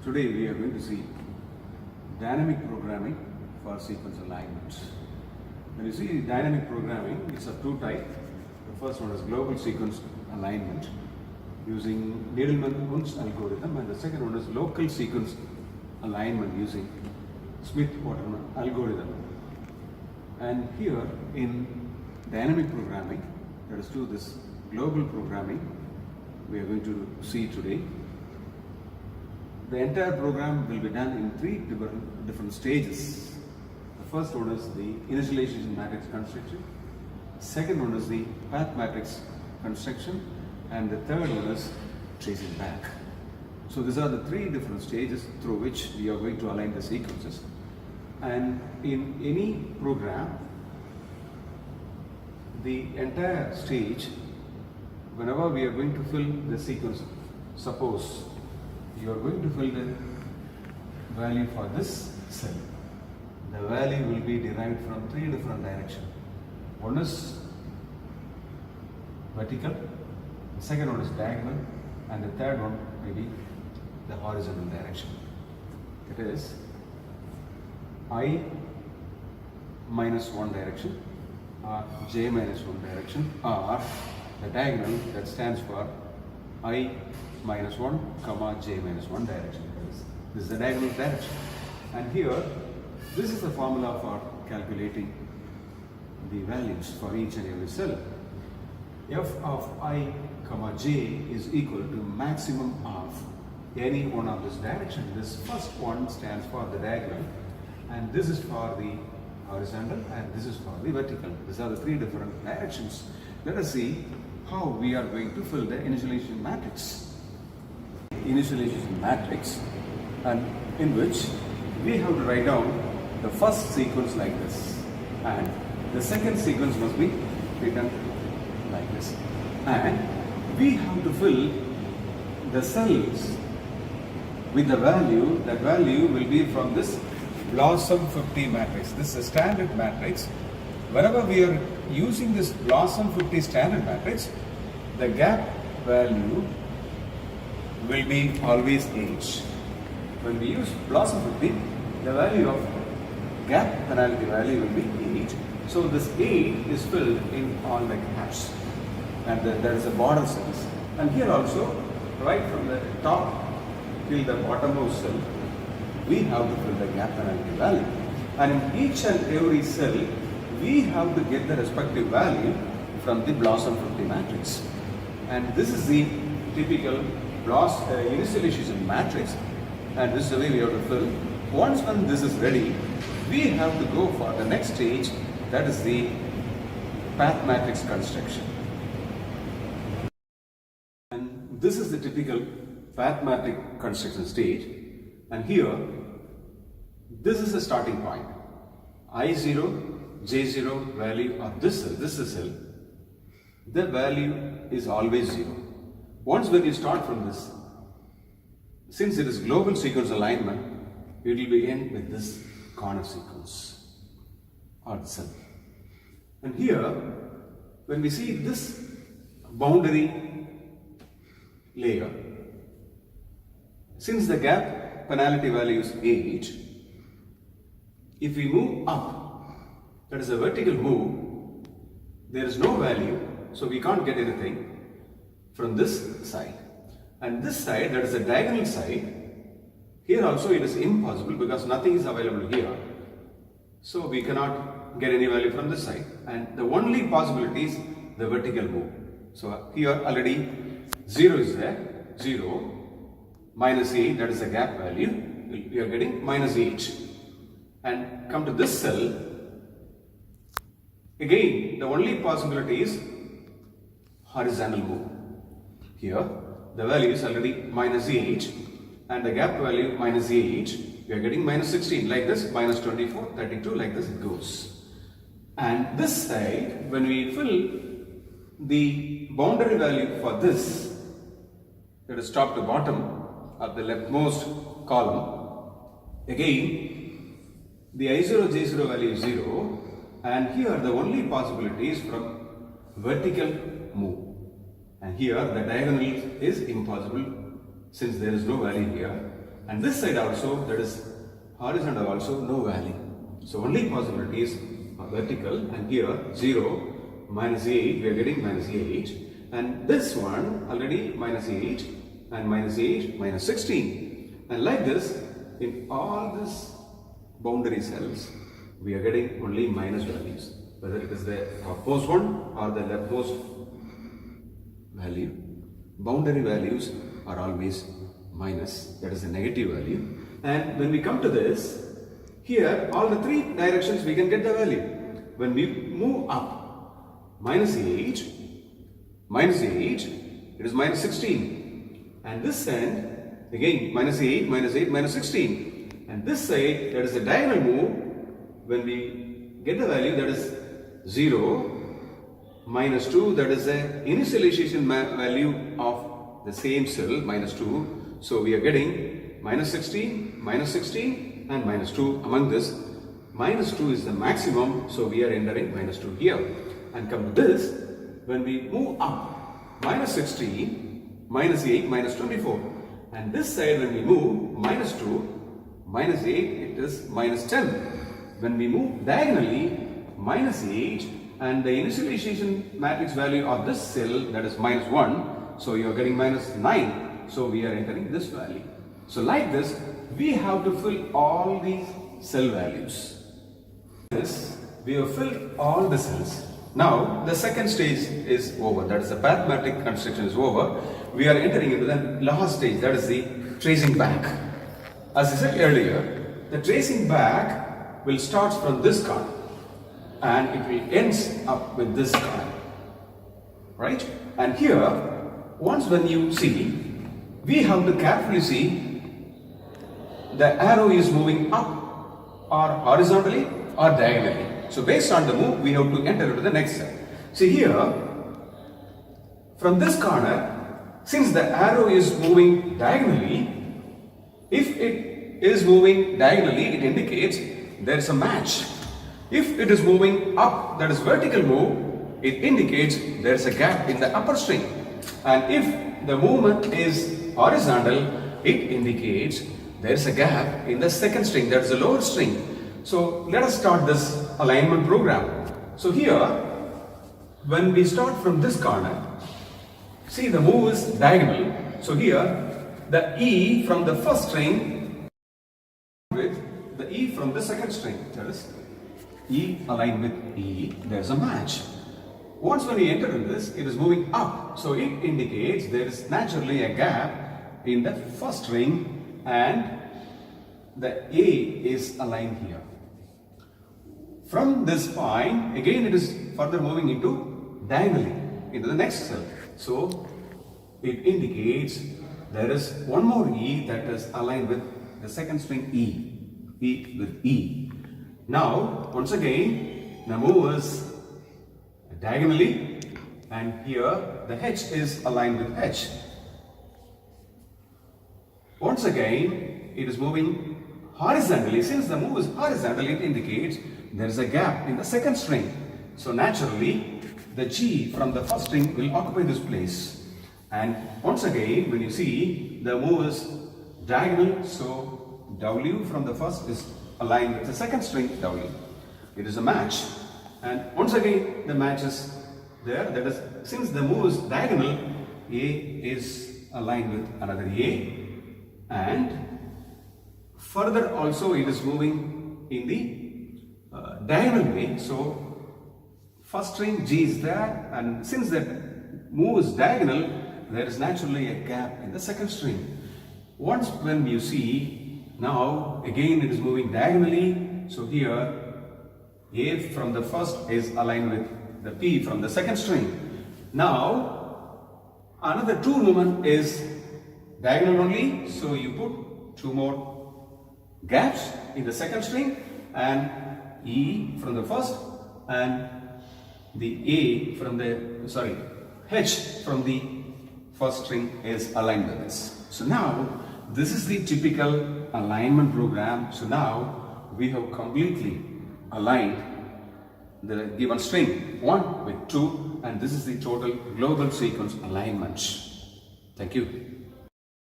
Today we are going to see dynamic programming for sequence alignment. When you see dynamic programming, it's of two types. The first one is global sequence alignment using Needleman-Wunsch algorithm, and the second one is local sequence alignment using Smith-Waterman algorithm. And here in dynamic programming, that is to this global programming, we are going to see today. The entire program will be done in three different stages. The first one is the initialization matrix construction, second one is the path matrix construction, and the third one is tracing back. So these are the three different stages through which we are going to align the sequences. And in any program, the entire stage, whenever we are going to fill the sequence, suppose you are going to fill the value for this cell. The value will be derived from three different directions. One is vertical, the second one is diagonal, and the third one may be the horizontal direction. It is I minus one direction, or j minus one direction, or the diagonal that stands for I minus 1 comma j minus 1 direction. This is the diagonal direction. And here, this is the formula for calculating the values for each and every cell. F of I comma j is equal to maximum of any one of this direction. This first one stands for the diagonal, and this is for the horizontal, and this is for the vertical. These are the three different directions. Let us see how we are going to fill the initialization matrix. Initialization matrix, and in which we have to write down the first sequence like this, and the second sequence must be written like this, and we have to fill the cells with the value. That value will be from this Blossom 50 matrix. This is a standard matrix. Whenever we are using this Blossom 50 standard matrix, the gap value will be always h. When we use Blossom 50, the value of gap penalty value will be 8. So this 8 is filled in all the gaps, and there is a border cells. And here also, right from the top till the bottommost cell, we have to fill the gap penalty value. And in each and every cell, we have to get the respective value from the Blossom 50 matrix. And this is the typical initialization matrix, and this is the way we have to fill. Once when this is ready, we have to go for the next stage, that is the path matrix construction. And this is the typical path matrix construction stage, and here this is the starting point. I0, J0 value of this cell, this is cell, the value is always 0. Once when you start from this, since it is global sequence alignment, it will begin with this corner sequence or the cell. And here, when we see this boundary layer, since the gap penalty value is 8, if we move up, that is a vertical move, there is no value, so we can't get anything from this side. And this side, that is the diagonal side, here also it is impossible because nothing is available here. So we cannot get any value from this side. And the only possibility is the vertical move. So here already 0 is there, 0, minus 8, that is the gap value, we are getting minus 8. And come to this cell, again the only possibility is horizontal move. Here the value is already minus 8, and the gap value minus 8, we are getting minus 16 like this, minus 24, 32 like this it goes. And this side, when we fill the boundary value for this, that is top to bottom of the leftmost column, again the I0, J0 value is 0, and here the only possibility is from vertical move. And here the diagonal is impossible since there is no value here. and this side also, that is horizontal also, no value. So only possibility is vertical, and here 0, minus 8, we are getting minus 8, and this one already minus 8, and minus 8, minus 16. And like this, in all these boundary cells, we are getting only minus values, whether it is the topmost one or the leftmost value. Boundary values are always minus, that is a negative value. And when we come to this, here all the three directions we can get the value. When we move up, minus 8, it is minus 16. And this end, again minus 8, minus 16. And this side, that is a diagonal move. When we get the value, that is 0, minus 2, that is the initialization value of the same cell, minus 2. So we are getting minus 16, and minus 2. Among this, minus 2 is the maximum, so we are entering minus 2 here. And come to this, when we move up, minus 16, minus 8, minus 24. And this side, when we move minus 2, minus 8, it is minus 10. When we move diagonally, minus 8, and the initialization matrix value of this cell, that is minus 1, so you are getting minus 9, so we are entering this value. So like this, we have to fill all these cell values. This, we have filled all the cells. Now the second stage is over, that is the arithmetic construction is over. We are entering into the last stage, that is the tracing back. As I said earlier, the tracing back will start from this corner and it will end up with this corner, right? And here, once when you see, we have to carefully see the arrow is moving up or horizontally or diagonally. So based on the move, we have to enter into the next cell. See here, from this corner, since the arrow is moving diagonally, if it is moving diagonally, it indicates there is a match. If it is moving up, that is vertical move, it indicates there is a gap in the upper string. And if the movement is horizontal, it indicates there is a gap in the second string, that is the lower string. So let us start this alignment program. So here, when we start from this corner, see the move is diagonal. So here, the E from the first string with the E from the second string, that is E aligned with E, there is a match. Once when we enter in this, it is moving up. So it indicates there is naturally a gap in the first string and the A is aligned here. From this point, again it is further moving into diagonally into the next cell. So it indicates there is one more E that is aligned with the second string E with E. Now, once again, the move is diagonally and here the H is aligned with H. Once again, it is moving horizontally. Since the move is horizontal, it indicates there is a gap in the second string. So naturally, the G from the first string will occupy this place. And once again, when you see the move is diagonal, so W from the first is aligned with the second string W. It is a match. And once again, the match is there. That is, since the move is diagonal, A is aligned with another A. And further also it is moving in the diagonal way. So first string G is there, and since that move is diagonal, there is naturally a gap in the second string. Once when you see, now again it is moving diagonally. So here A from the first is aligned with the P from the second string. Now another two movement is diagonal only, so you put two more gaps in the second string and E from the first and the A from the, H from the first string is aligned with this. So now this is the typical alignment program. So now we have completely aligned the given string 1 with 2, and this is the total global sequence alignment. Thank you.